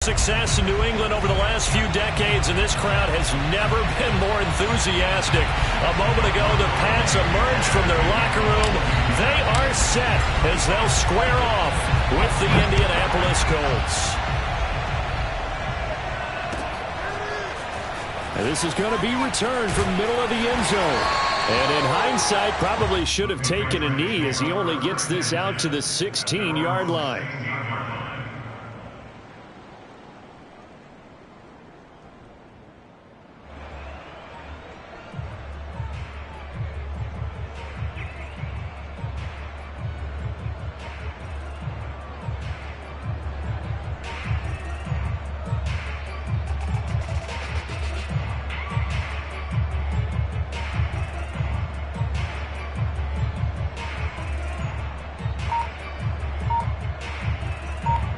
Success in New England over the last few decades, and this crowd has never been more enthusiastic. A moment ago, the Pats emerged from their locker room. They are set as they'll square off with the Indianapolis Colts. And this is going to be returned from the middle of the end zone. And in hindsight, probably should have taken a knee as he only gets this out to the 16-yard line.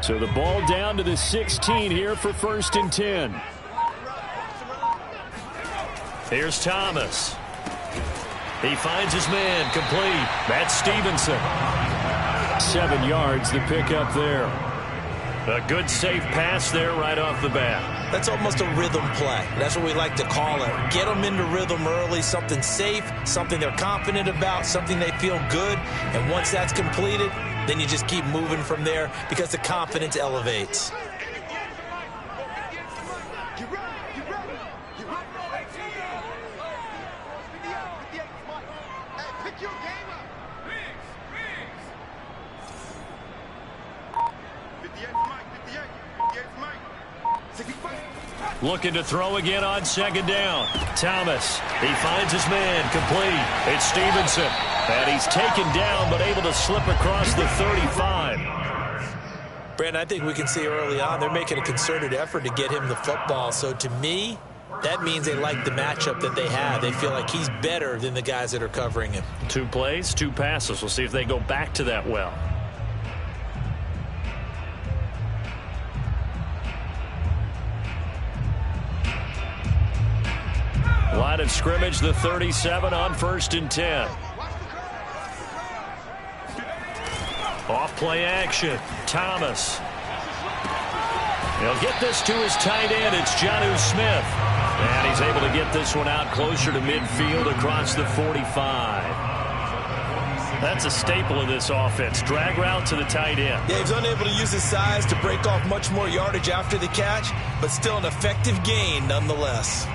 So the ball down to the 16 here for 1st and 10. Here's Thomas. He finds his man complete. That's Stevenson. 7 yards the pickup there. A good safe pass there right off the bat. That's almost a rhythm play. That's what we like to call it. Get them into rhythm early, something safe, something they're confident about, something they feel good. And once that's completed, then you just keep moving from there because the confidence elevates. Looking to throw again on 2nd down. Thomas, he finds his man complete. It's Stevenson. And he's taken down but able to slip across the 35. Brandon, I think we can see early on they're making a concerted effort to get him the football. So to me, that means they like the matchup that they have. They feel like he's better than the guys that are covering him. 2 plays, 2 passes. We'll see if they go back to that well. Line of scrimmage, the 37 on 1st and 10. Off play action. Thomas. He'll get this to his tight end. It's Jonnu Smith. And he's able to get this one out closer to midfield across the 45. That's a staple of this offense. Drag route to the tight end. Yeah, he's unable to use his size to break off much more yardage after the catch, but still an effective gain nonetheless.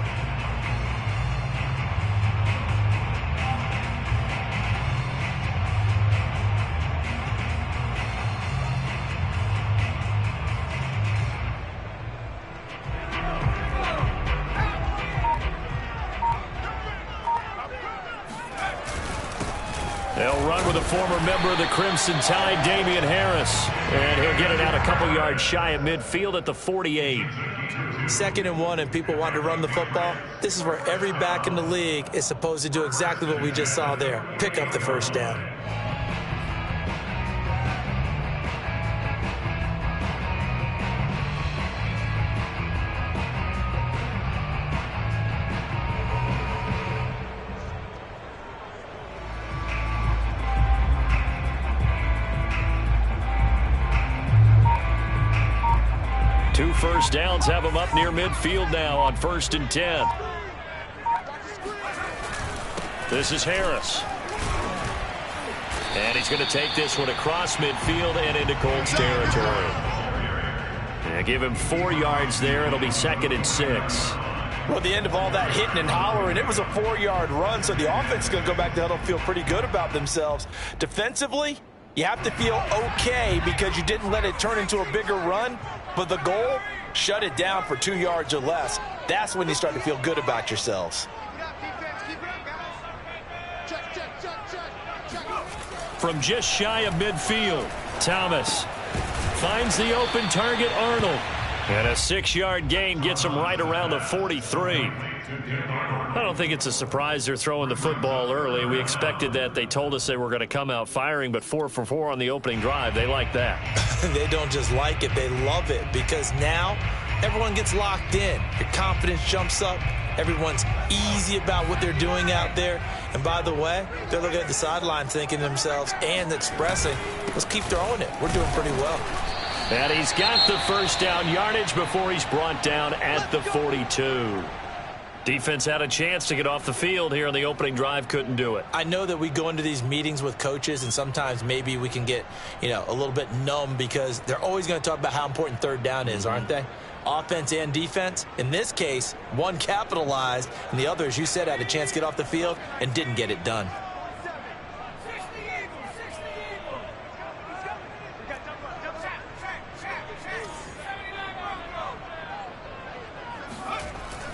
They'll run with a former member of the Crimson Tide, Damian Harris. And he'll get it out a couple yards shy of midfield at the 48. 2nd and 1 and people want to run the football. This is where every back in the league is supposed to do exactly what we just saw there. Pick up the 1st down. Two first downs have him up near midfield now on 1st and 10. This is Harris. And he's going to take this one across midfield and into Colts territory. And give him 4 yards there. It'll be 2nd and 6. Well, at the end of all that hitting and hollering, it was a 4-yard run, so the offense is going to go back to huddle and feel pretty good about themselves. Defensively, you have to feel okay because you didn't let it turn into a bigger run. But the goal, shut it down for 2 yards or less. That's when you start to feel good about yourselves. From just shy of midfield, Thomas finds the open target, Arnold. And a 6-yard gain gets him right around the 43. I don't think it's a surprise they're throwing the football early. We expected that. They told us they were going to come out firing, but 4 for 4 on the opening drive. They like that. They don't just like it, they love it, because now everyone gets locked in. Your confidence jumps up. Everyone's easy about what they're doing out there. And by the way, they're looking at the sideline thinking to themselves and expressing, let's keep throwing it. We're doing pretty well. And he's got the first down yardage before he's brought down at the 42. Defense had a chance to get off the field here on the opening drive, couldn't do it. I know that we go into these meetings with coaches, and sometimes maybe we can get, a little bit numb because they're always going to talk about how important third down is, aren't they? Offense and defense. In this case, one capitalized, and the other, as you said, had a chance to get off the field and didn't get it done.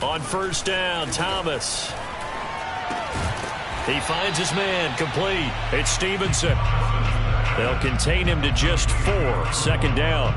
On first down, Thomas. He finds his man, complete. It's Stevenson. They'll contain him to just 4. Second down.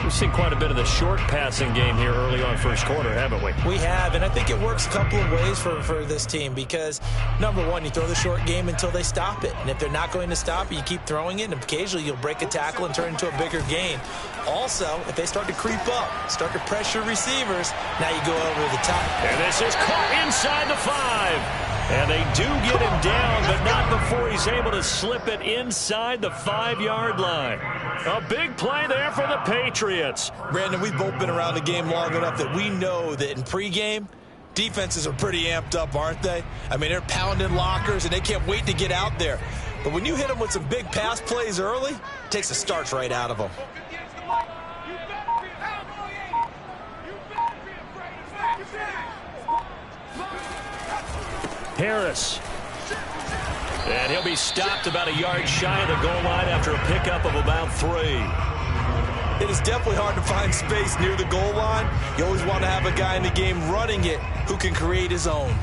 We've seen quite a bit of the short passing game here early on first quarter, haven't we? We have, and I think it works a couple of ways for this team because, number one, you throw the short game until they stop it. And if they're not going to stop it, you keep throwing it, and occasionally you'll break a tackle and turn it into a bigger gain. Also, if they start to creep up, start to pressure receivers, now you go over the top. And this is caught inside the 5. And they do get him down, but not before he's able to slip it inside the 5-yard line. A big play there for the Patriots. Brandon, we've both been around the game long enough that we know that in pregame, defenses are pretty amped up, aren't they? I mean, they're pounding lockers, and they can't wait to get out there. But when you hit them with some big pass plays early, it takes the starch right out of them. Harris. And he'll be stopped about a yard shy of the goal line after a pickup of about 3. It is definitely hard to find space near the goal line. You always want to have a guy in the game running it who can create his own.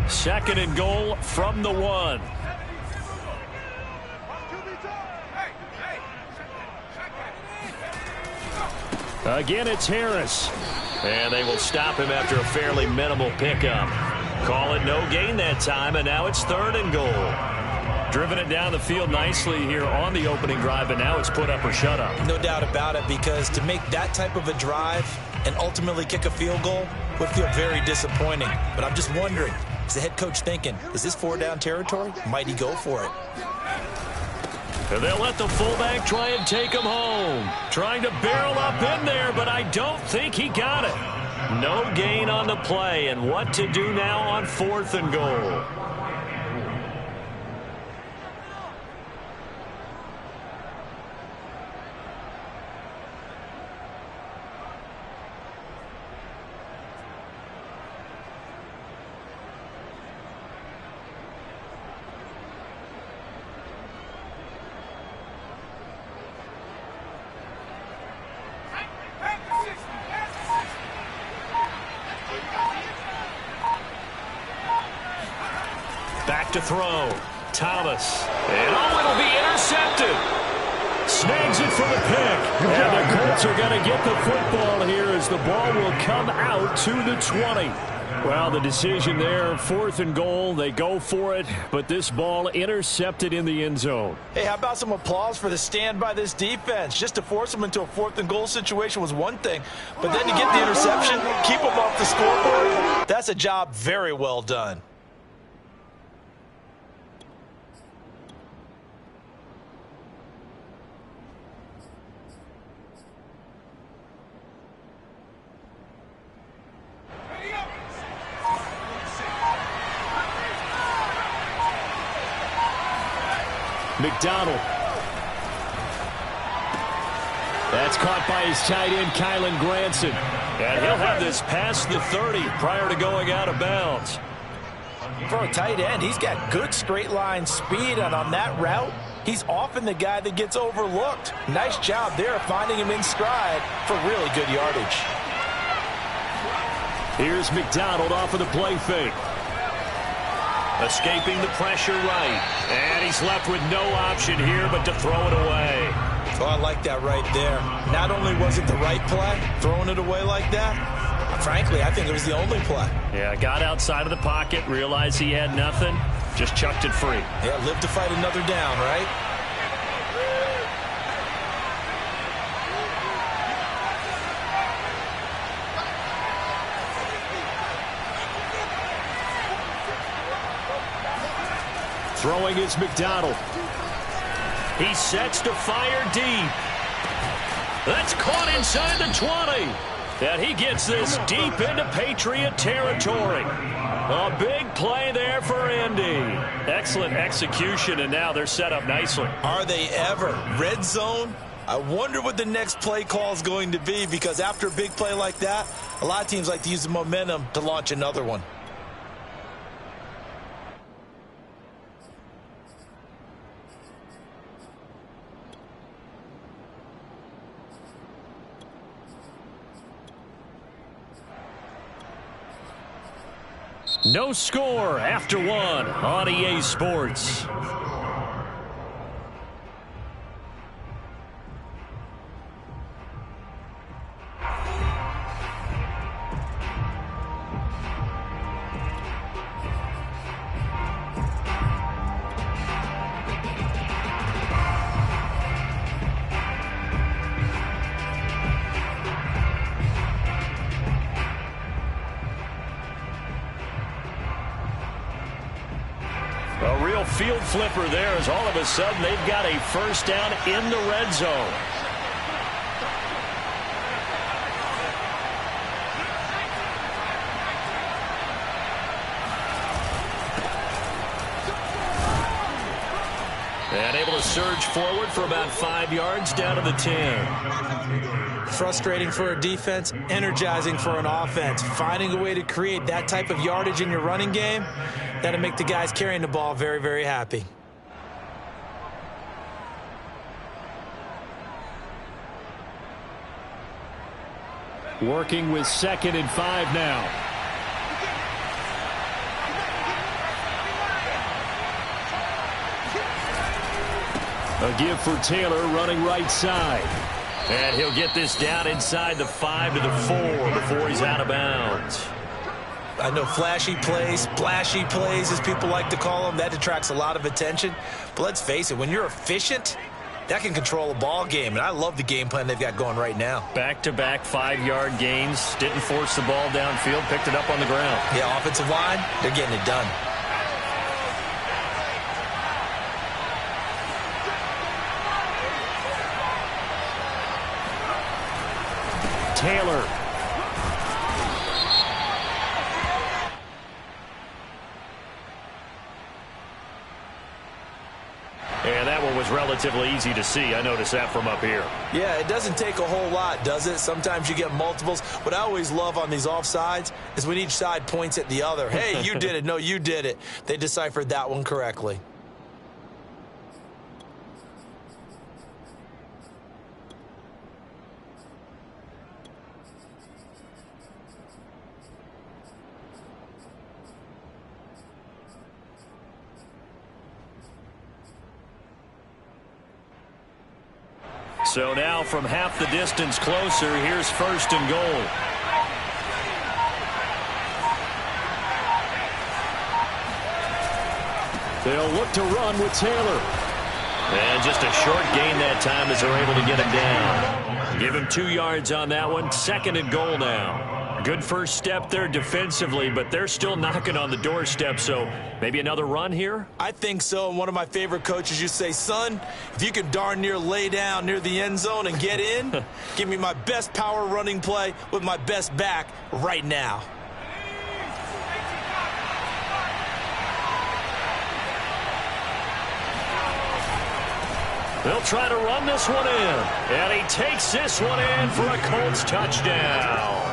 Second and goal from the 1. Again, it's Harris. And they will stop him after a fairly minimal pickup. Call it no gain that time, and now it's third and goal. Driven it down the field nicely here on the opening drive, and now it's put up or shut up. No doubt about it, because to make that type of a drive and ultimately kick a field goal would feel very disappointing. But I'm just wondering, is the head coach thinking, is this 4-down territory? Might he go for it? And they'll let the fullback try and take him home. Trying to barrel up in there, but I don't think he got it. No gain on the play, and what to do now on 4th and goal. Back to throw. Thomas. And it'll be intercepted. Snags it for the pick. And the Colts are going to get the football here as the ball will come out to the 20. Well, the decision there, 4th and goal. They go for it, but this ball intercepted in the end zone. Hey, how about some applause for the stand by this defense? Just to force them into a 4th and goal situation was one thing, but then to get the interception, keep them off the scoreboard, that's a job very well done. McDonald. That's caught by his tight end, Kylan Granson. And he'll have this past the 30 prior to going out of bounds. For a tight end, he's got good straight line speed, and on that route, he's often the guy that gets overlooked. Nice job there finding him in stride for really good yardage. Here's McDonald off of the play fake. Escaping the pressure right. And he's left with no option here but to throw it away. Oh, I like that right there. Not only was it the right play, throwing it away like that, frankly, I think it was the only play. Yeah, got outside of the pocket, realized he had nothing, just chucked it free. Yeah, live to fight another down, right? Throwing is McDonald. He sets to fire deep. That's caught inside the 20. And he gets this deep into Patriot territory. A big play there for Indy. Excellent execution, and now they're set up nicely. Are they ever? Red zone? I wonder what the next play call is going to be, because after a big play like that, a lot of teams like to use the momentum to launch another one. No score after one on EA Sports. A real field flipper there, as all of a sudden they've got a first down in the red zone. And able to surge forward for about 5 yards down to the 10. Frustrating for a defense, energizing for an offense. Finding a way to create that type of yardage in your running game, that'll make the guys carrying the ball very, very happy. Working with 2nd and 5 now. A give for Taylor running right side. And he'll get this down inside the 5 to the 4 before he's out of bounds. I know flashy plays, splashy plays, as people like to call them, that detracts a lot of attention. But let's face it, when you're efficient, that can control a ball game. And I love the game plan they've got going right now. Back-to-back 5-yard gains. Didn't force the ball downfield. Picked it up on the ground. Yeah, offensive line, they're getting it done. Taylor. And that one was relatively easy to see. I noticed that from up here. Yeah, it doesn't take a whole lot, does it? Sometimes you get multiples. What I always love on these offsides is when each side points at the other. Hey, you did it. No, you did it. They deciphered that one correctly. So now from half the distance closer, here's 1st and goal. They'll look to run with Taylor. And just a short gain that time as they're able to get him down. Give him 2 yards on that one. 2nd and goal now. Good first step there defensively, but they're still knocking on the doorstep, so maybe another run here? I think so. And one of my favorite coaches, you say, son, if you can darn near lay down near the end zone and get in, give me my best power running play with my best back right now. They'll try to run this one in. And he takes this one in for a Colts touchdown.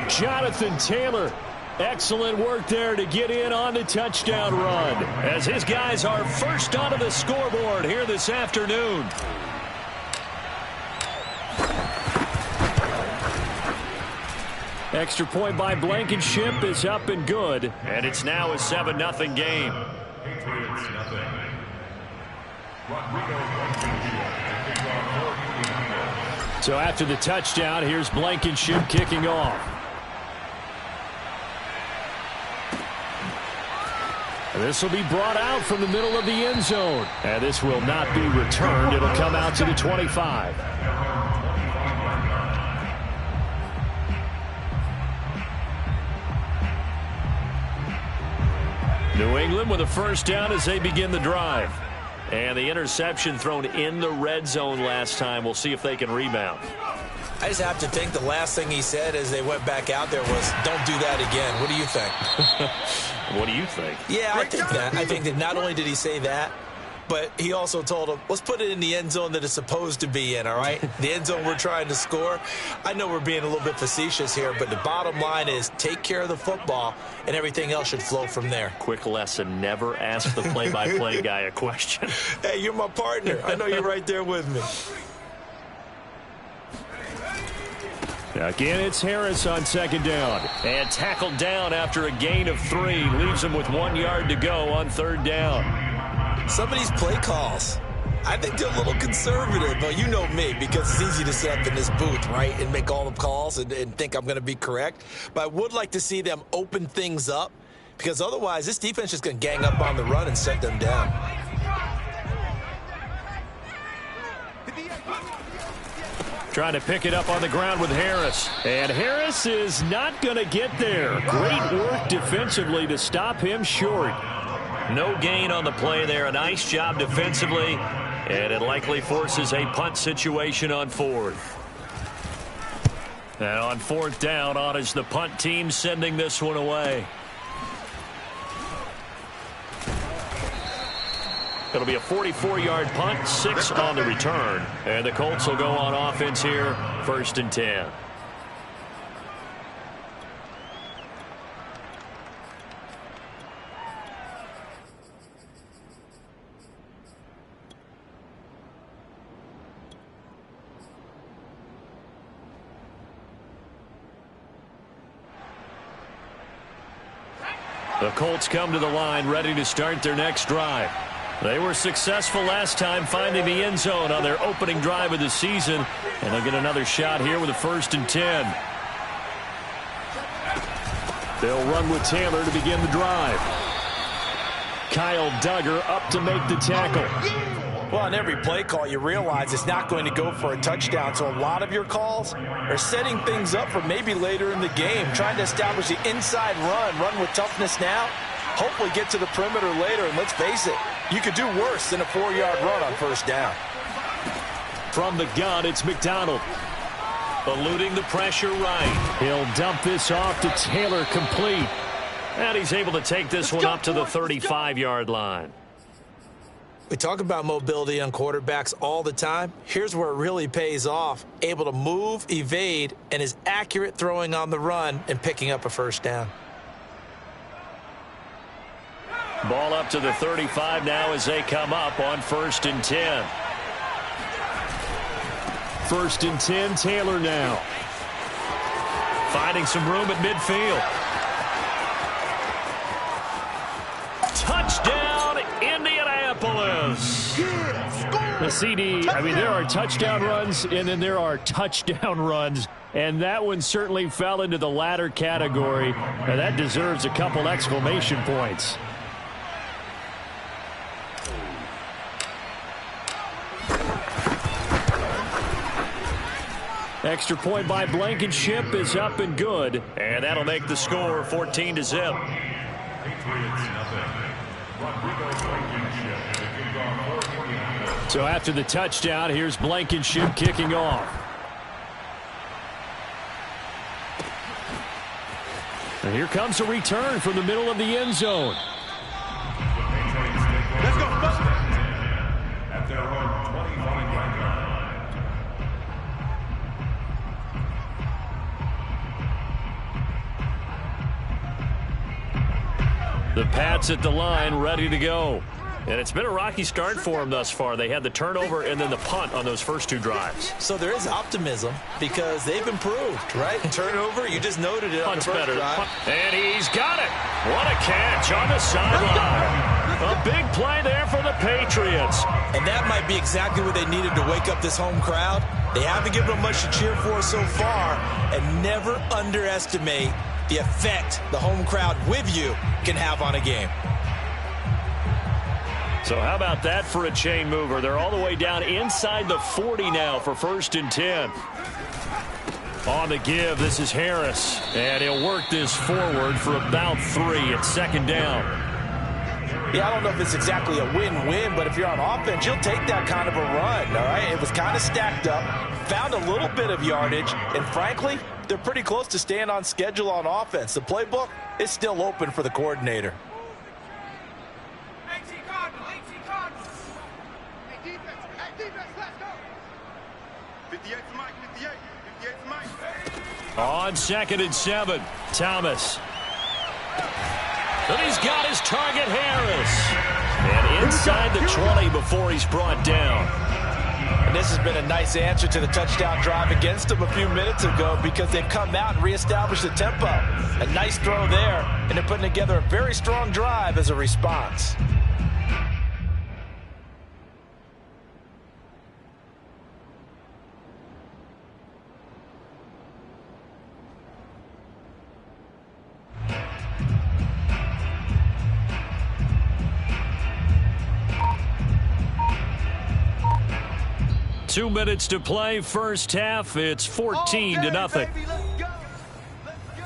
Jonathan Taylor, excellent work there to get in on the touchdown run, as his guys are first onto the scoreboard here this afternoon. Extra point by Blankenship is up and good, and it's now a 7-0 game. So after the touchdown, here's Blankenship kicking off. This will be brought out from the middle of the end zone. And this will not be returned. It'll come out to the 25. New England with a first down as they begin the drive. And the interception thrown in the red zone last time. We'll see if they can rebound. I just have to think the last thing he said as they went back out there was, don't do that again. What do you think? What do you think? Yeah, I think that. I think that not only did he say that, but he also told him, let's put it in the end zone that it's supposed to be in, all right? The end zone we're trying to score. I know we're being a little bit facetious here, but the bottom line is take care of the football, and everything else should flow from there. Quick lesson, never ask the play-by-play guy a question. Hey, you're my partner. I know you're right there with me. Again, it's Harris on second down. And tackled down after a gain of 3. Leaves him with 1 yard to go on third down. Some of these play calls, I think they're a little conservative, but you know me, because it's easy to sit up in this booth, right, and make all the calls and think I'm going to be correct. But I would like to see them open things up, because otherwise this defense is going to gang up on the run and set them down. Trying to pick it up on the ground with Harris. And Harris is not going to get there. Great work defensively to stop him short. No gain on the play there. A nice job defensively. And it likely forces a punt situation on fourth. And on fourth down, on is the punt team sending this one away. It'll be a 44-yard punt, 6 on the return. And the Colts will go on offense here, 1st and 10. The Colts come to the line ready to start their next drive. They were successful last time finding the end zone on their opening drive of the season. And they'll get another shot here with a 1st and 10. They'll run with Taylor to begin the drive. Kyle Duggar up to make the tackle. Well, on every play call, you realize it's not going to go for a touchdown. So a lot of your calls are setting things up for maybe later in the game, trying to establish the inside run with toughness now, hopefully get to the perimeter later. And let's face it, you could do worse than a 4-yard run on first down. From the gun, it's McDonald. Eluding the pressure right. He'll dump this off to Taylor, complete. And he's able to take this one up to the 35-yard line. We talk about mobility on quarterbacks all the time. Here's where it really pays off. Able to move, evade, and is accurate throwing on the run and picking up a first down. Ball up to the 35 now as they come up on 1st and 10. 1st and 10, Taylor now. Finding some room at midfield. Touchdown, Indianapolis. The CD, I mean, there are touchdown runs, and then there are touchdown runs. And that one certainly fell into the latter category. And that deserves a couple exclamation points. Extra point by Blankenship is up and good. And that'll make the score 14-0. So after the touchdown, here's Blankenship kicking off. And here comes a return from the middle of the end zone. Let's go. At their own 25-yard line. The Pats at the line, ready to go. And it's been a rocky start for them thus far. They had the turnover and then the punt on those first 2 drives. So there is optimism because they've improved, right? Turnover, you just noted it on the first drive. And he's got it. What a catch on the sideline. A big play there for the Patriots. And that might be exactly what they needed to wake up this home crowd. They haven't given them much to cheer for so far. And never underestimate the effect the home crowd with you can have on a game. So how about that for a chain mover? They're all the way down inside the 40 now for 1st and 10. On the give, this is Harris. And he'll work this forward for about 3 at 2nd down. Yeah, I don't know if it's exactly a win-win, but if you're on offense, you'll take that kind of a run, all right? It was kind of stacked up, found a little bit of yardage, and frankly, they're pretty close to staying on schedule on offense. The playbook is still open for the coordinator. On 2nd and 7, Thomas. And he's got his target, Harris. And inside the 20 before he's brought down. And this has been a nice answer to the touchdown drive against them a few minutes ago because they've come out and reestablished the tempo. A nice throw there, and they're putting together a very strong drive as a response. Two minutes to play, first half. It's 14-0. Baby, let's go. Let's go.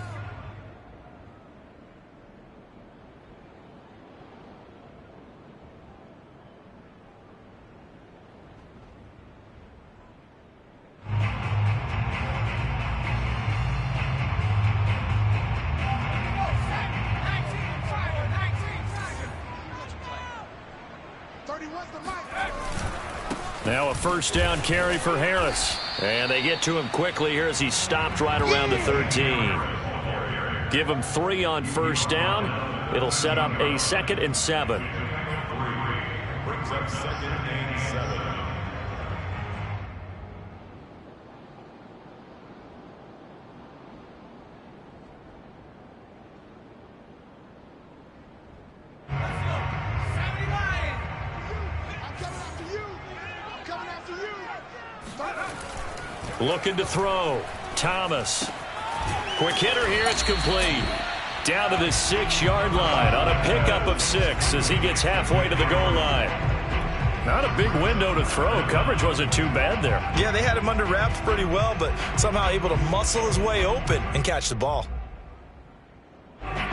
Now a first down carry for Harris. And they get to him quickly here as he stopped right around the 13. Give him 3 on first down. It'll set up a 2nd and 7. Brings up 2nd and 7. Looking to throw. Thomas. Quick hitter here. It's complete. Down to the 6-yard line on a pickup of 6 as he gets halfway to the goal line. Not a big window to throw. Coverage wasn't too bad there. Yeah, they had him under wraps pretty well, but somehow able to muscle his way open and catch the ball.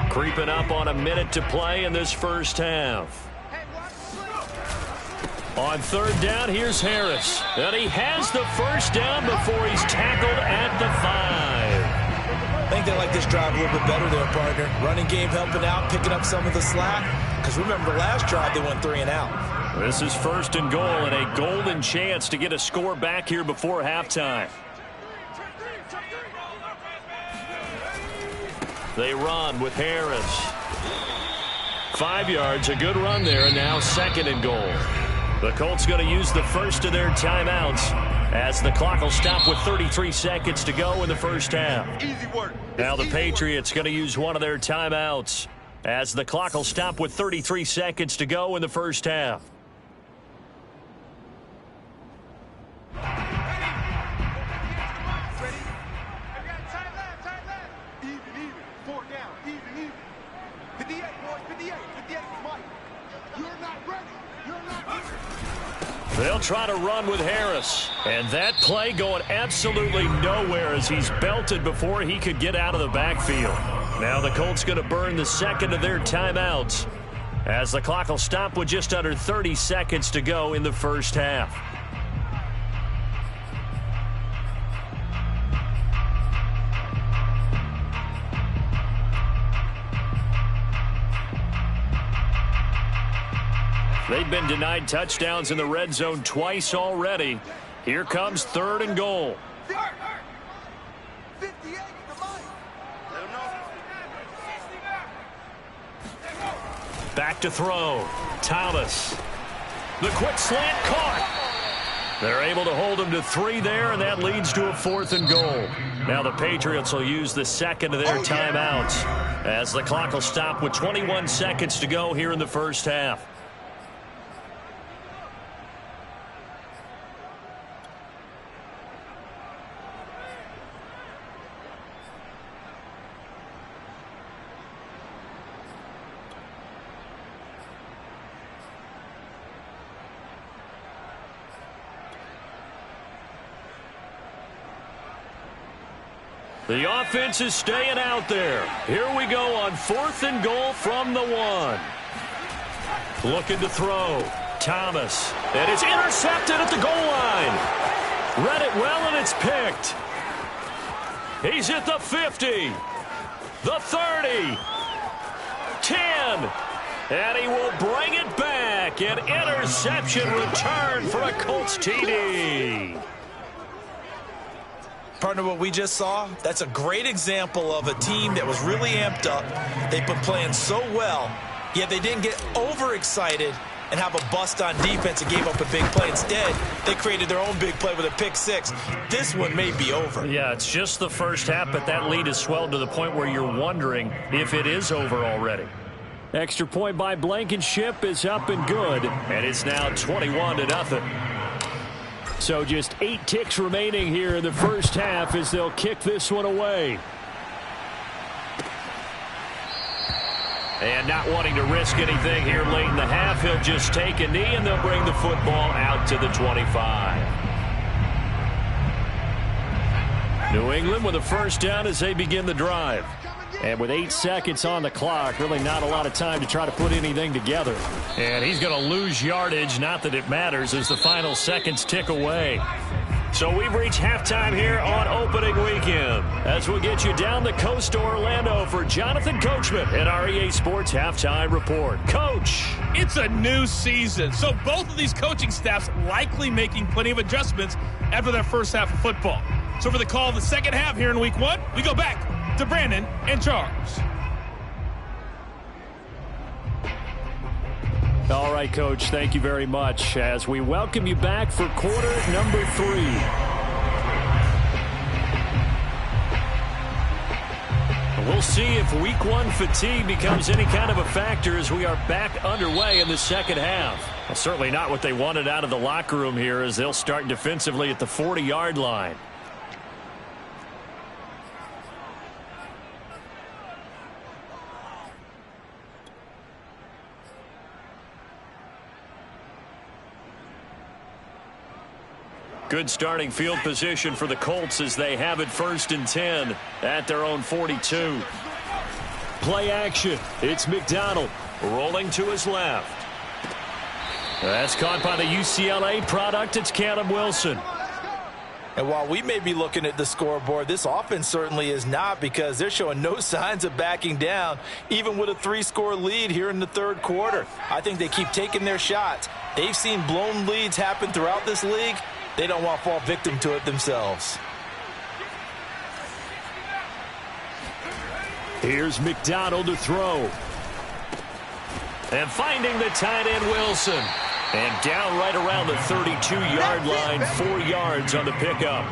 Creeping up on a minute to play in this first half. On 3rd down, here's Harris. And he has the first down before he's tackled at the 5. I think they like this drive a little bit better there, partner. Running game helping out, picking up some of the slack. Because remember, the last drive they went 3 and out. This is 1st and goal and a golden chance to get a score back here before halftime. They run with Harris. 5 yards, a good run there, and now 2nd and goal. The Colts going to use the first of their timeouts as the clock will stop with 33 seconds to go in the first half. Easy work. Now the Patriots going to use one of their timeouts as the clock will stop with 33 seconds to go in the first half. They'll try to run with Harris. And that play going absolutely nowhere as he's belted before he could get out of the backfield. Now the Colts going to burn the 2nd of their timeouts as the clock will stop with just under 30 seconds to go in the first half. They've been denied touchdowns in the red zone twice already. Here comes 3rd and goal. Back to throw. Thomas. The quick slant caught. They're able to hold him to 3 there, and that leads to a 4th and goal. Now the Patriots will use the 2nd of their timeouts as the clock will stop with 21 seconds to go here in the first half. The offense is staying out there. Here we go on 4th and goal from the 1. Looking to throw. Thomas. And it's intercepted at the goal line. Read it well, and it's picked. He's at the 50. The 30. 10. And he will bring it back. An interception return for a Colts TD. Partner, what we just saw, that's a great example of a team that was really amped up. They've been playing so well, yet they didn't get overexcited and have a bust on defense and gave up a big play. Instead, they created their own big play with a pick six. This one may be over. Yeah, it's just the first half, but that lead has swelled to the point where you're wondering if it is over already. Extra point by Blankenship is up and good, and it's now 21-0. So just 8 ticks remaining here in the first half as they'll kick this one away. And not wanting to risk anything here late in the half, he'll just take a knee, and they'll bring the football out to the 25. New England with a first down as they begin the drive. And with 8 seconds on the clock, really not a lot of time to try to put anything together. And he's going to lose yardage, not that it matters, as the final seconds tick away. So we've reached halftime here on opening weekend, as we'll get you down the coast to Orlando for Jonathan Coachman at our EA Sports Halftime Report. Coach! It's a new season, so both of these coaching staffs likely making plenty of adjustments after their first half of football. So for the call of the second half here in week 1, we go back to Brandon and Charles. All right, Coach, thank you very much as we welcome you back for quarter number 3. We'll see if week 1 fatigue becomes any kind of a factor as we are back underway in the second half. Well, certainly not what they wanted out of the locker room here as they'll start defensively at the 40-yard line. Good starting field position for the Colts as they have it 1st and 10 at their own 42. Play action. It's McDonald rolling to his left. That's caught by the UCLA product. It's Caleb Wilson. And while we may be looking at the scoreboard, this offense certainly is not, because they're showing no signs of backing down, even with a 3-score lead here in the third quarter. I think they keep taking their shots. They've seen blown leads happen throughout this league. They don't want to fall victim to it themselves. Here's McDonald to throw. And finding the tight end Wilson. And down right around the 32-yard line, 4 yards on the pickup.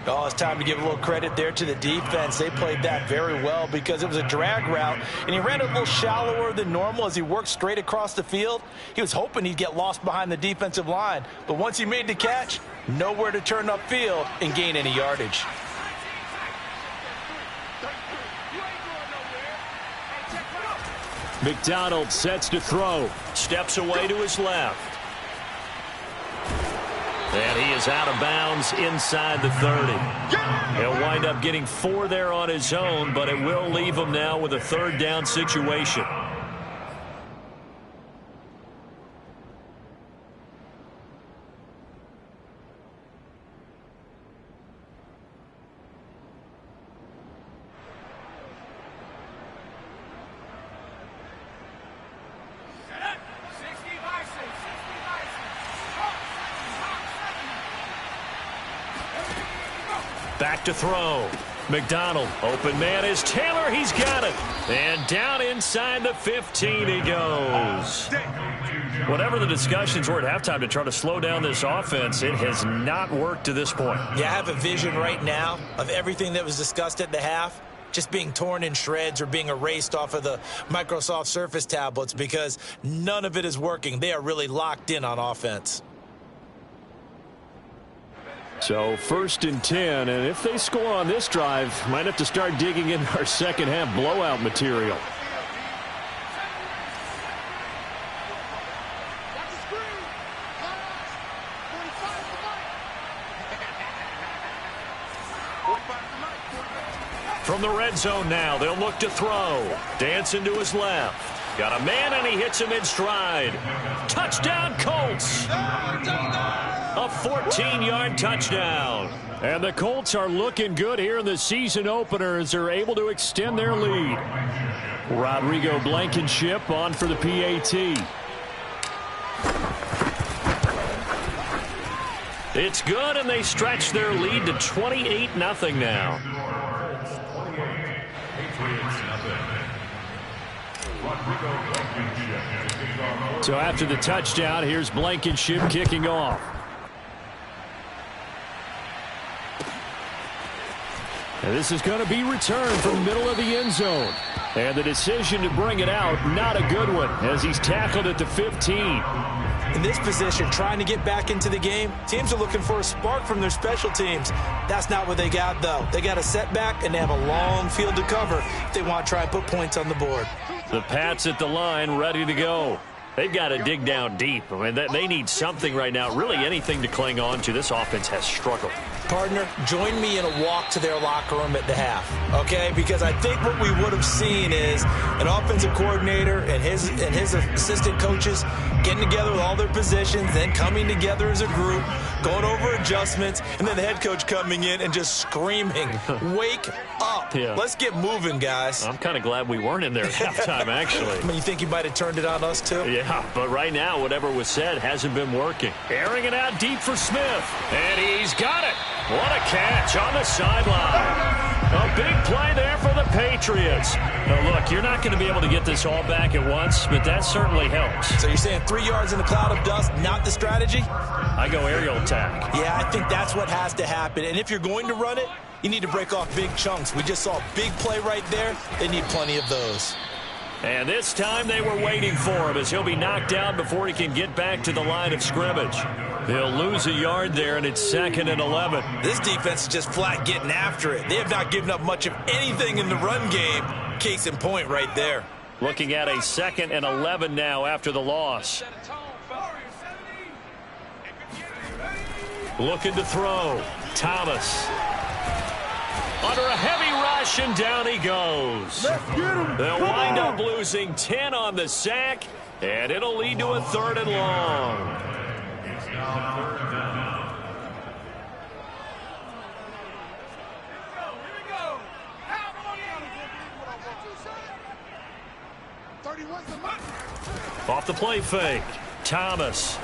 Oh, it's time to give a little credit there to the defense. They played that very well because it was a drag route, and he ran a little shallower than normal as he worked straight across the field. He was hoping he'd get lost behind the defensive line, but once he made the catch, nowhere to turn upfield and gain any yardage. McDonald sets to throw. Steps away to his left. And he is out of bounds inside the 30. He'll wind up getting 4 there on his own, but it will leave him now with a 3rd down situation. Back to throw. McDonald, open man is Taylor. He's got it. And down inside the 15 he goes. Whatever the discussions were at halftime to try to slow down this offense, it has not worked to this point. Yeah, I have a vision right now of everything that was discussed at the half just being torn in shreds or being erased off of the Microsoft Surface tablets, because none of it is working. They are really locked in on offense. So 1st and 10, and if they score on this drive, might have to start digging in our second half blowout material. From the red zone now, they'll look to throw. Dancing to his left. Got a man, and he hits him in stride. Touchdown, Colts. A 14-yard touchdown. And the Colts are looking good here in the season opener as they're able to extend their lead. Rodrigo Blankenship on for the PAT. It's good, and they stretch their lead to 28-0 now. So after the touchdown, here's Blankenship kicking off. And this is going to be returned from the middle of the end zone. And the decision to bring it out, not a good one, as he's tackled at the 15. In this position, trying to get back into the game, teams are looking for a spark from their special teams. That's not what they got, though. They got a setback, and they have a long field to cover if they want to try and put points on the board. The Pats at the line, ready to go. They've got to dig down deep. I mean, they need something right now, really anything to cling on to. This offense has struggled. Partner, join me in a walk to their locker room at the half, okay? Because I think what we would have seen is an offensive coordinator and his assistant coaches getting together with all their positions, then coming together as a group, going over adjustments, and then the head coach coming in and just screaming, wake up. Yeah. Let's get moving, guys. I'm kind of glad we weren't in there at halftime, actually. I mean, you think he might have turned it on us, too? Yeah, but right now, whatever was said hasn't been working. Airing it out deep for Smith, and he's got it. What a catch on the sideline. A big play there for the Patriots. Now, look, you're not going to be able to get this all back at once, but that certainly helps. So you're saying 3 yards in a cloud of dust, not the strategy? I go aerial attack. Yeah, I think that's what has to happen. And if you're going to run it, you need to break off big chunks. We just saw a big play right there. They need plenty of those. And this time they were waiting for him as he'll be knocked down before he can get back to the line of scrimmage. They'll lose a yard there, and it's 2nd and 11. This defense is just flat getting after it. They have not given up much of anything in the run game. Case in point right there. Looking at a 2nd and 11 now after the loss. Looking to throw. Thomas. Under a heavy rush, and down he goes. They'll wind up losing 10 on the sack, and it'll lead to a 3rd and long. It's now 3rd down. Off the play fake. Thomas.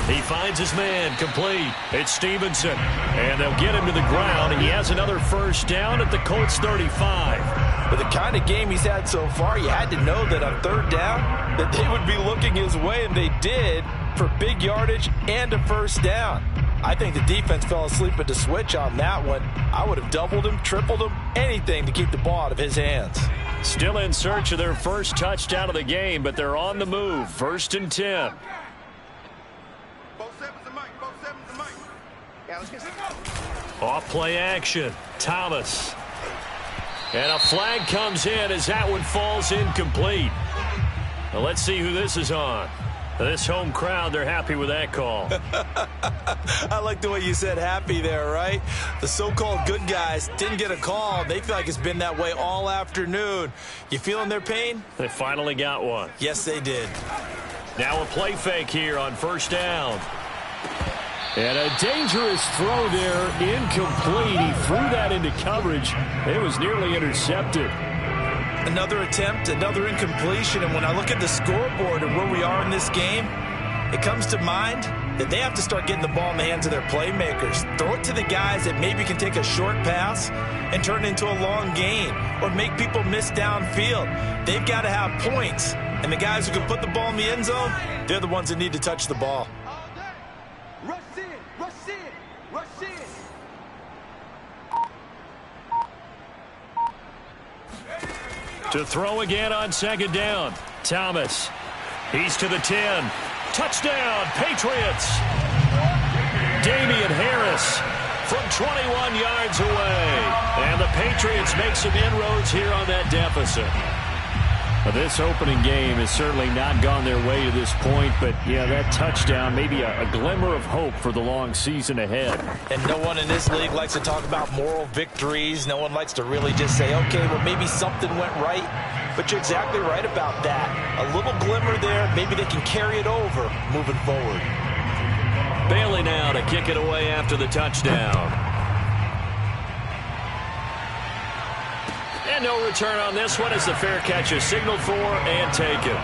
He finds his man, complete. It's Stevenson, and they'll get him to the ground, and he has another first down at the Colts 35. With the kind of game he's had so far, you had to know that on 3rd down that they would be looking his way, and they did, for big yardage and a first down. I think the defense fell asleep at the switch on that one. I would have doubled him, tripled him, anything to keep the ball out of his hands. Still in search of their first touchdown of the game, but they're on the move. 1st and 10. Off play action. Thomas. And a flag comes in as that one falls incomplete. Now let's see who this is on. This home crowd, they're happy with that call. I like the way you said happy there, right? The so-called good guys didn't get a call. They feel like it's been that way all afternoon. You feeling their pain? They finally got one. Yes, they did. Now a play fake here on 1st down. And a dangerous throw there, incomplete. He threw that into coverage. It was nearly intercepted. Another attempt, another incompletion, and when I look at the scoreboard and where we are in this game, it comes to mind that they have to start getting the ball in the hands of their playmakers. Throw it to the guys that maybe can take a short pass and turn it into a long gain or make people miss downfield. They've got to have points, and the guys who can put the ball in the end zone, they're the ones that need to touch the ball. Rush in, rush in, rush in. To throw again on 2nd down. Thomas. He's to the 10. Touchdown, Patriots. Damian Harris from 21 yards away. And the Patriots make some inroads here on that deficit. Well, this opening game has certainly not gone their way to this point, but, yeah, that touchdown, maybe a glimmer of hope for the long season ahead. And no one in this league likes to talk about moral victories. No one likes to really just say, okay, well, maybe something went right. but you're exactly right about that. A little glimmer there. Maybe they can carry it over moving forward. Bailey now to kick it away after the touchdown. And no return on this one as the fair catch is signaled for and taken.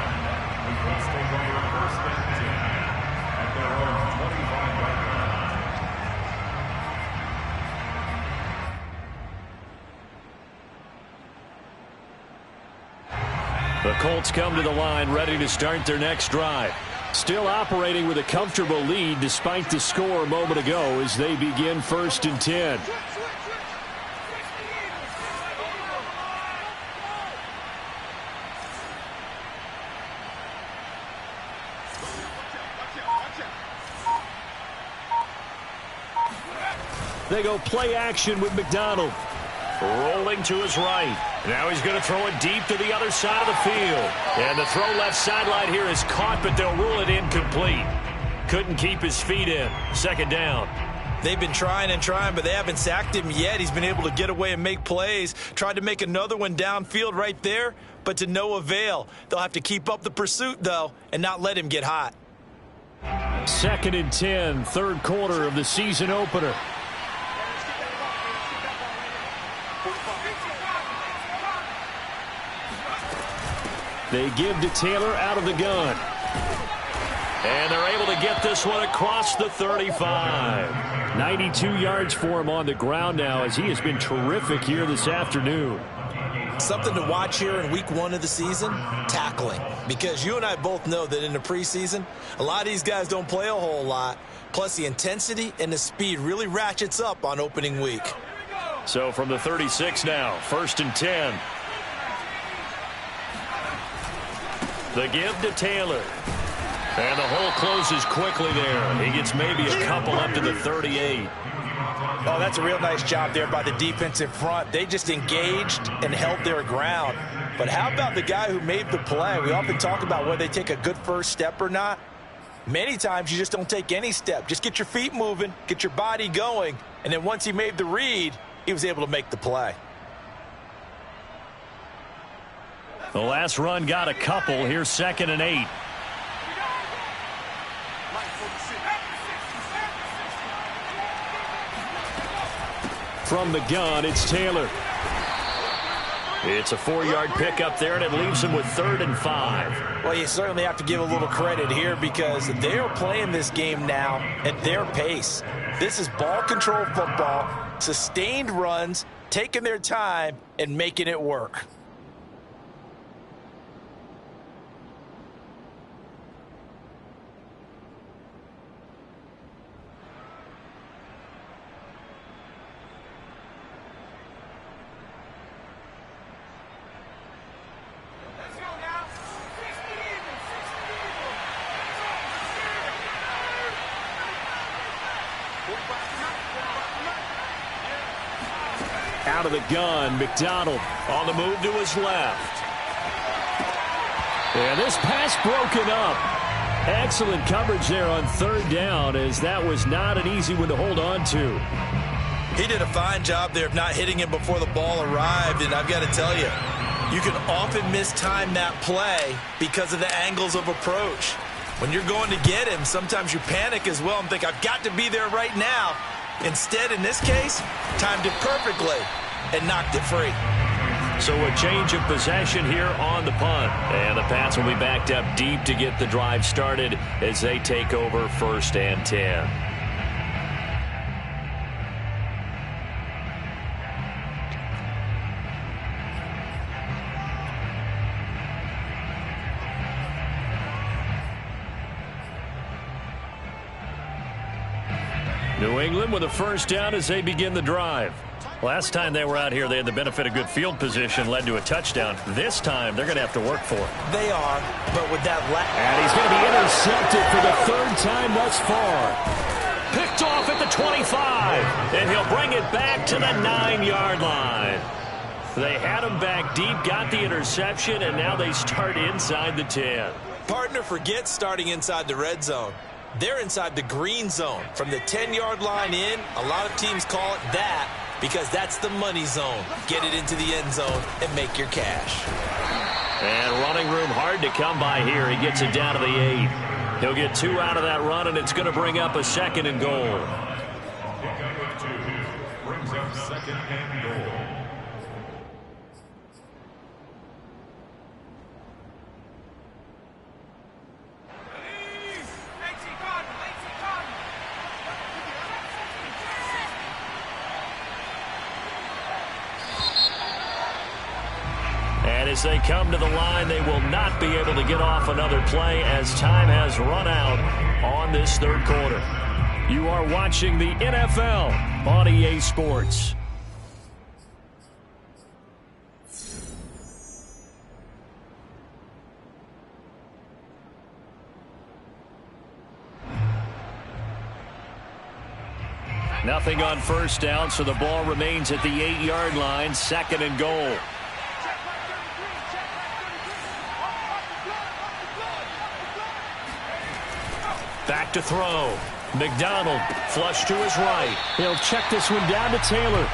The Colts come to the line ready to start their next drive. Still operating with a comfortable lead despite the score a moment ago as they begin 1st and 10. They go play action with McDonald. Rolling to his right. Now he's going to throw it deep to the other side of the field. And the throw left sideline here is caught, but they'll rule it incomplete. Couldn't keep his feet in. 2nd down. They've been trying and trying, but they haven't sacked him yet. He's been able to get away and make plays. Tried to make another one downfield right there, but to no avail. They'll have to keep up the pursuit, though, and not let him get hot. 2nd and 10, 3rd quarter of the season opener. They give to Taylor out of the gun. And they're able to get this one across the 35. 92 yards for him on the ground now as he has been terrific here this afternoon. Something to watch here in week 1 of the season, tackling. Because you and I both know that in the preseason, a lot of these guys don't play a whole lot. Plus the intensity and the speed really ratchets up on opening week. So from the 36 now, 1st and 10. The give to Taylor. And the hole closes quickly there. He gets maybe a couple up to the 38. Oh, that's a real nice job there by the defensive front. They just engaged and held their ground. But how about the guy who made the play? We often talk about whether they take a good first step or not. Many times you just don't take any step. Just get your feet moving, get your body going, and then once he made the read, he was able to make the play. The last run got a couple. Here's 2nd and 8. From the gun, it's Taylor. It's a 4-yard pickup there, and it leaves him with 3rd and 5. Well, you certainly have to give a little credit here because they are playing this game now at their pace. This is ball control football, sustained runs, taking their time, and making it work. Out of the gun, McDonald on the move to his left. And this pass broken up. Excellent coverage there on 3rd down as that was not an easy one to hold on to. He did a fine job there of not hitting him before the ball arrived, and I've got to tell you, you can often mistime that play because of the angles of approach. When you're going to get him, sometimes you panic as well and think, I've got to be there right now. Instead, in this case, timed it perfectly and knocked it free. So a change of possession here on the punt. And the Pats will be backed up deep to get the drive started as they take over 1st and 10. New England with a 1st down as they begin the drive. Last time they were out here, they had the benefit of good field position, led to a touchdown. This time, they're going to have to work for it. They are, but with that and he's going to be intercepted for the 3rd time thus far. Picked off at the 25, and he'll bring it back to the 9-yard line. They had him back deep, got the interception, and now they start inside the 10. Partner forgets starting inside the red zone. They're inside the green zone. From the 10-yard line in, a lot of teams call it that because that's the money zone. Get it into the end zone and make your cash. And running room hard to come by here. He gets it down to the 8. He'll get 2 out of that run, and it's going to bring up a 2nd and goal. Pickup of 2 brings up 2nd and goal. And as they come to the line, they will not be able to get off another play as time has run out on this 3rd quarter. You are watching the NFL on EA Sports. Nothing on 1st down, so the ball remains at the 8-yard line, 2nd and goal. Back to throw. McDonald flush to his right. He'll check this one down to Taylor.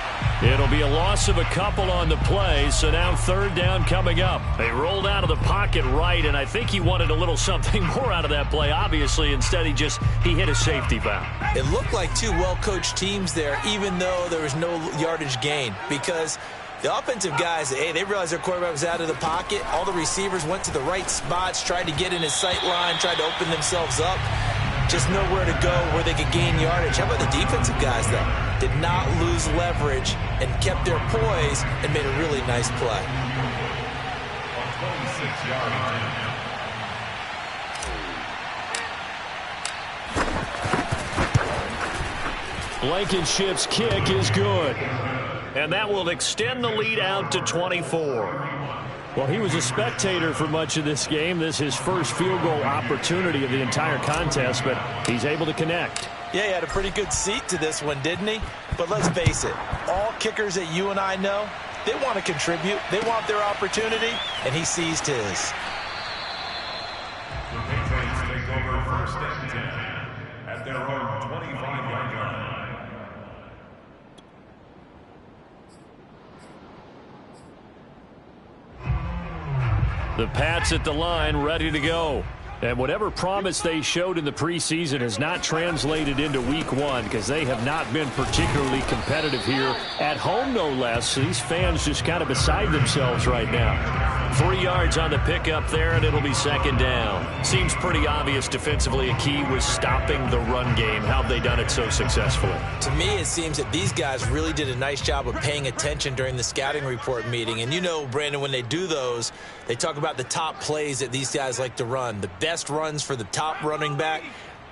It'll be a loss of a couple on the play, so now 3rd down coming up. They rolled out of the pocket right, and I think he wanted a little something more out of that play, obviously. Instead, he hit a safety foul. It looked like 2 well-coached teams there, even though there was no yardage gain, because the offensive guys, hey, they realized their quarterback was out of the pocket. All the receivers went to the right spots, tried to get in his sight line, tried to open themselves up. Just nowhere to go where they could gain yardage. How about the defensive guys, though? Did not lose leverage and kept their poise and made a really nice play. On 26-yard line. Blankenship's kick is good. And that will extend the lead out to 24. Well, he was a spectator for much of this game. This is his first field goal opportunity of the entire contest, but he's able to connect. Yeah, he had a pretty good seat to this one, didn't he? But let's face it, all kickers that you and I know, they want to contribute. They want their opportunity, and he seized his. The Patriots take over 1st and 10 at their own 25-yard line. The Pats at the line, ready to go. And whatever promise they showed in the preseason has not translated into week 1 because they have not been particularly competitive here at home, no less. These fans just kind of beside themselves right now. 3 yards on the pickup there, and it'll be 2nd down. Seems pretty obvious defensively a key was stopping the run game. How have they done it so successfully? To me, it seems that these guys really did a nice job of paying attention during the scouting report meeting. And you know, Brandon, when they do those, they talk about the top plays that these guys like to run. The best runs for the top running back,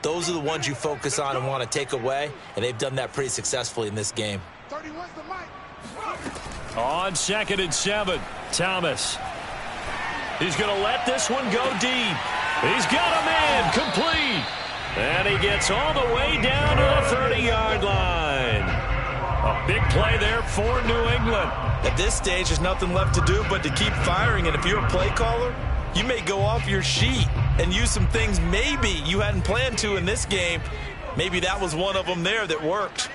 those are the ones you focus on and want to take away. And they've done that pretty successfully in this game. On 2nd and 7, Thomas. He's going to let this one go deep. He's got a man complete. And he gets all the way down to the 30-yard line. A big play there for New England. At this stage, there's nothing left to do but to keep firing. And if you're a play caller, you may go off your sheet and use some things maybe you hadn't planned to in this game. Maybe that was one of them there that worked.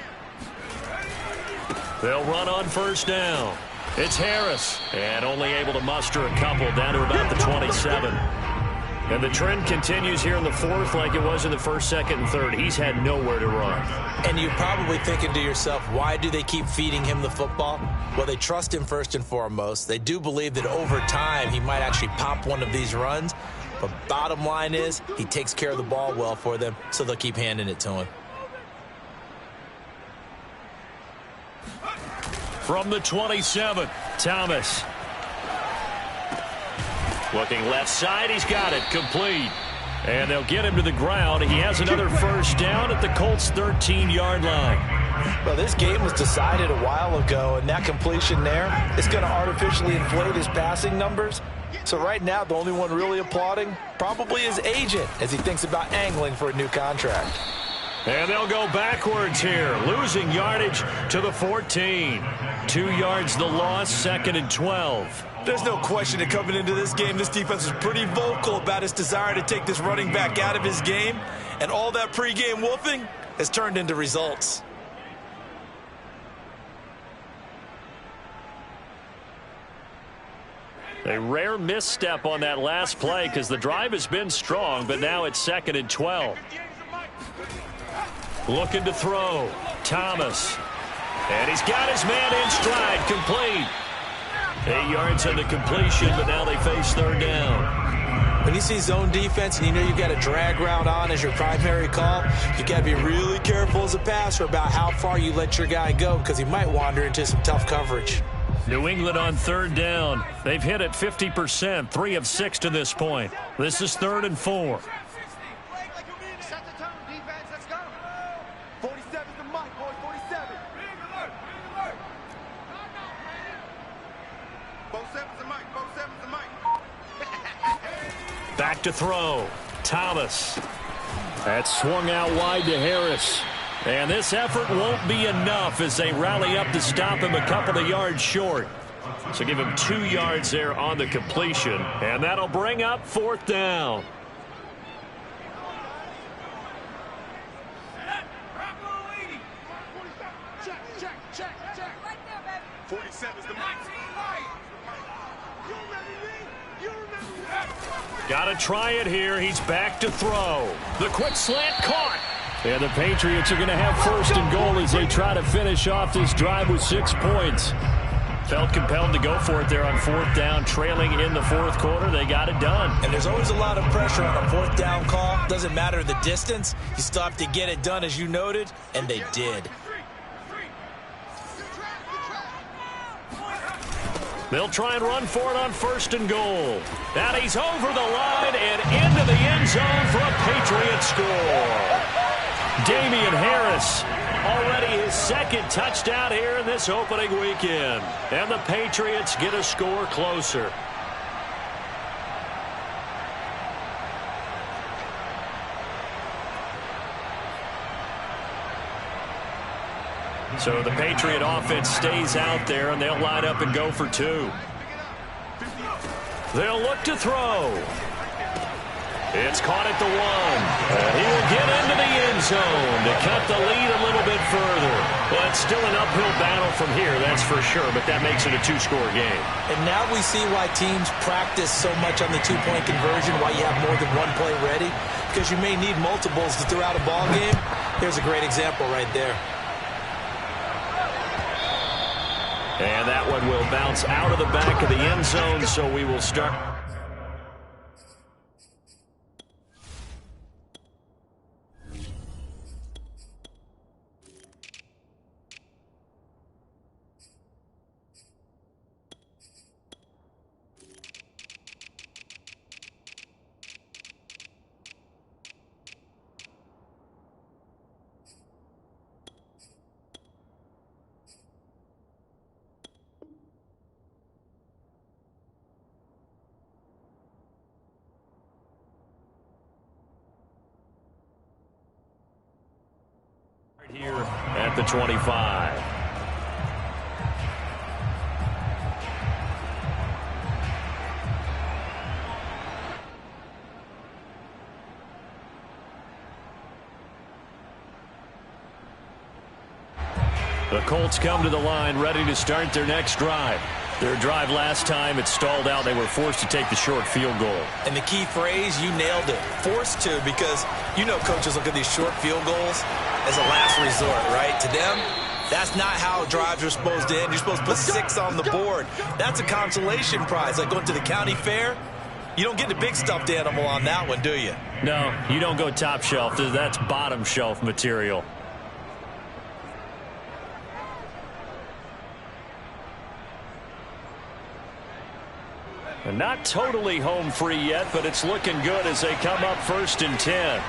They'll run on 1st down. It's Harris, and only able to muster a couple down to about the 27. And the trend continues here in the 4th like it was in the 1st, 2nd, and 3rd. He's had nowhere to run. And you're probably thinking to yourself, why do they keep feeding him the football? Well, they trust him first and foremost. They do believe that over time he might actually pop one of these runs. But bottom line is he takes care of the ball well for them, so they'll keep handing it to him. From the 27, Thomas. Looking left side, he's got it, complete. And they'll get him to the ground. He has another 1st down at the Colts' 13-yard line. Well, this game was decided a while ago, and that completion there is going to artificially inflate his passing numbers. So right now, the only one really applauding probably his agent as he thinks about angling for a new contract. And they'll go backwards here, losing yardage to the 14. 2 yards the loss, 2nd and 12. There's no question that coming into this game, this defense was pretty vocal about its desire to take this running back out of his game. And all that pregame wolfing has turned into results. A rare misstep on that last play because the drive has been strong, but now it's 2nd and 12. Looking to throw. Thomas. And he's got his man in stride. Complete. 8 yards on the completion, but now they face 3rd down. When you see zone defense and you know you've got a drag route on as your primary call, you got to be really careful as a passer about how far you let your guy go because he might wander into some tough coverage. New England on 3rd down. They've hit it 50%, 3 of 6 to this point. This is 3rd and 4. Set the tone, defense. Let's go. 47 is the mic, boys. 47. Both sevens the mic. Both sevens the mic. Back to throw. Thomas. That swung out wide to Harris. And this effort won't be enough as they rally up to stop him a couple of yards short. So give him 2 yards there on the completion. And that'll bring up 4th down. Check. 47 is the mic. You remember me? You remember me? Got to try it here. He's back to throw. The quick slant caught. And the Patriots are going to have 1st and goal as they try to finish off this drive with 6 points. Felt compelled to go for it there on 4th down, trailing in the 4th quarter. They got it done. And there's always a lot of pressure on a 4th down call. Doesn't matter the distance. You still have to get it done, as you noted, and they did. They'll try and run for it on 1st and goal. And he's over the line and into the end zone for a Patriot score. Damian Harris, already his 2nd touchdown here in this opening weekend. And the Patriots get a score closer. So the Patriot offense stays out there, and they'll line up and go for 2. They'll look to throw. It's caught at the 1. He'll get into the end zone to cut the lead a little bit further. But it's still an uphill battle from here, that's for sure, but that makes it a 2-score game. And now we see why teams practice so much on the 2-point conversion, why you have more than one play ready, because you may need multiples to throw out a ball game. Here's a great example right there. And that one will bounce out of the back of the end zone, so we will start. Here at the 25. The Colts come to the line ready to start their next drive. Their drive last time, it stalled out. They were forced to take the short field goal. And the key phrase, you nailed it. Forced to, because you know coaches look at these short field goals as a last resort, right? To them, that's not how drives are supposed to end. You're supposed to put 6 on the board. That's a consolation prize. Like going to the county fair, you don't get the big stuffed animal on that one, do you? No, you don't go top shelf. That's bottom shelf material. And not totally home free yet, but it's looking good as they come up 1st and 10.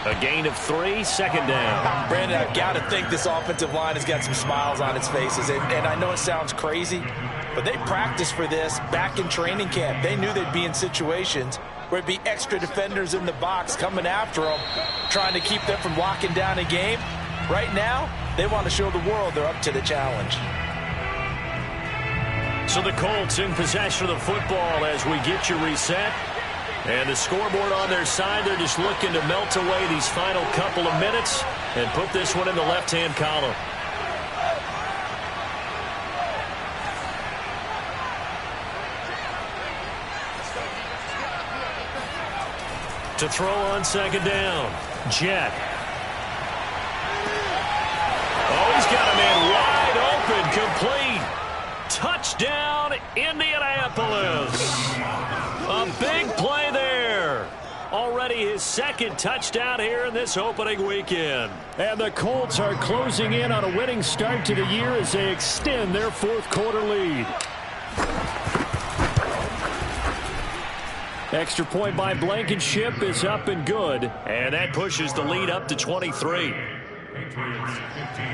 A gain of 3, 2nd down. Brandon, I've got to think this offensive line has got some smiles on its faces. And I know it sounds crazy, but they practiced for this back in training camp. They knew they'd be in situations where it'd be extra defenders in the box coming after them, trying to keep them from locking down a game. Right now, they want to show the world they're up to the challenge. So the Colts in possession of the football as we get you reset. And the scoreboard on their side, they're just looking to melt away these final couple of minutes and put this one in the left-hand column. To throw on second down, Jet. Oh, he's got a man wide open, complete. Touchdown, Indianapolis. A big play there. Already his second touchdown here in this opening weekend. And the Colts are closing in on a winning start to the year as they extend their fourth quarter lead. Extra point by Blankenship is up and good. And that pushes the lead up to 23. Patriots 15.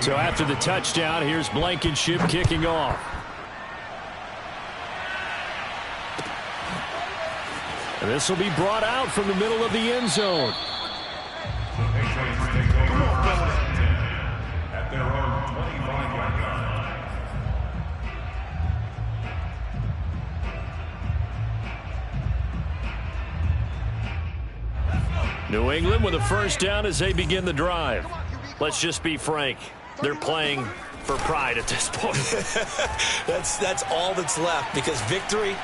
So after the touchdown, here's Blankenship kicking off. And this will be brought out from the middle of the end zone. The Patriots take over at their own 25-yard line. New England with a first down as they begin the drive. Let's just be frank. They're playing for pride at this point. That's all that's left, because victory,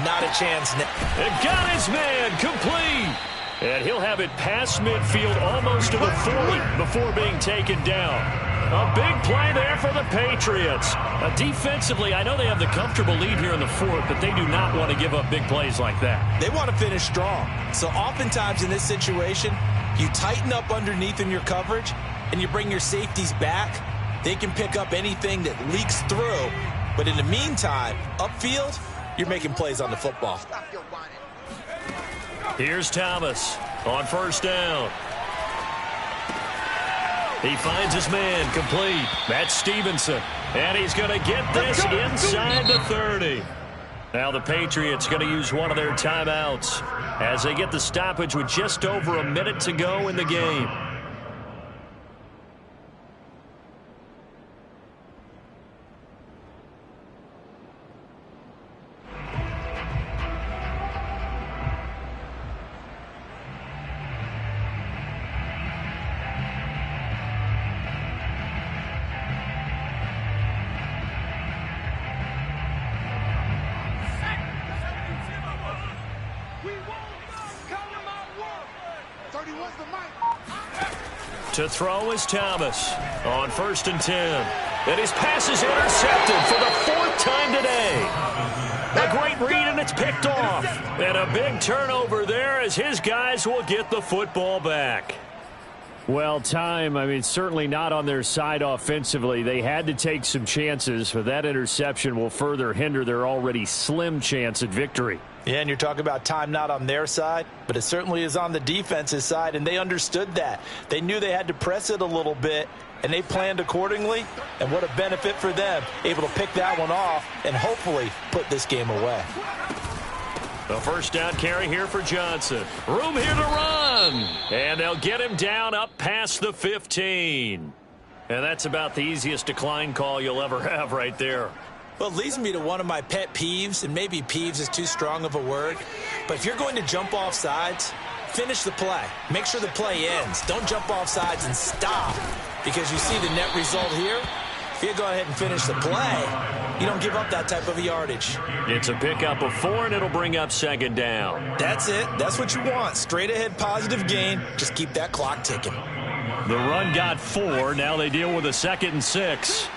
not a chance now. And got his man complete. And he'll have it past midfield almost to the 40 before being taken down. A big play there for the Patriots. Defensively, I know they have the comfortable lead here in the fourth, but they do not want to give up big plays like that. They want to finish strong. So oftentimes in this situation, you tighten up underneath in your coverage, and you bring your safeties back. They can pick up anything that leaks through. But in the meantime, upfield, you're making plays on the football. Here's Thomas on first down. He finds his man complete. That's Stevenson. And he's going to get this inside the 30. Now the Patriots going to use one of their timeouts as they get the stoppage with just over a minute to go in the game. To throw is Thomas on 1st and 10. And his pass is intercepted for the fourth time today. A great read, and it's picked off. And a big turnover there as his guys will get the football back. Well, certainly not on their side offensively. They had to take some chances, but that interception will further hinder their already slim chance at victory. Yeah, and you're talking about time not on their side, but it certainly is on the defense's side, and they understood that. They knew they had to press it a little bit, and they planned accordingly, and what a benefit for them, able to pick that one off and hopefully put this game away. The first down carry here for Johnson. Room here to run. And they'll get him down up past the 15. And that's about the easiest decline call you'll ever have right there. Well, it leads me to one of my pet peeves, and maybe peeves is too strong of a word, but if you're going to jump off sides, finish the play. Make sure the play ends. Don't jump off sides and stop, because you see the net result here. If you go ahead and finish the play, you don't give up that type of yardage. It's a pickup of 4, and it'll bring up second down. That's it. That's what you want. Straight ahead positive gain. Just keep that clock ticking. The run got 4. Now they deal with a 2nd and 6.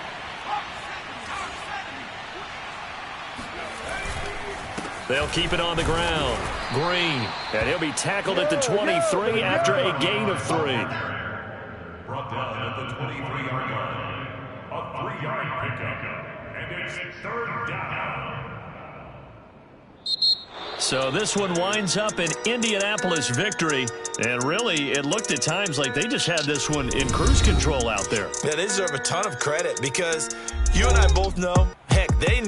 They'll keep it on the ground. Green. And he'll be tackled at the 23 after a gain of 3. Brought down at the 23-yard line. A 3-yard pickup. And it's 3rd down. So this one winds up an Indianapolis victory. And really, it looked at times like they just had this one in cruise control out there. Yeah, they deserve a ton of credit, because you and I both know, heck, they knew.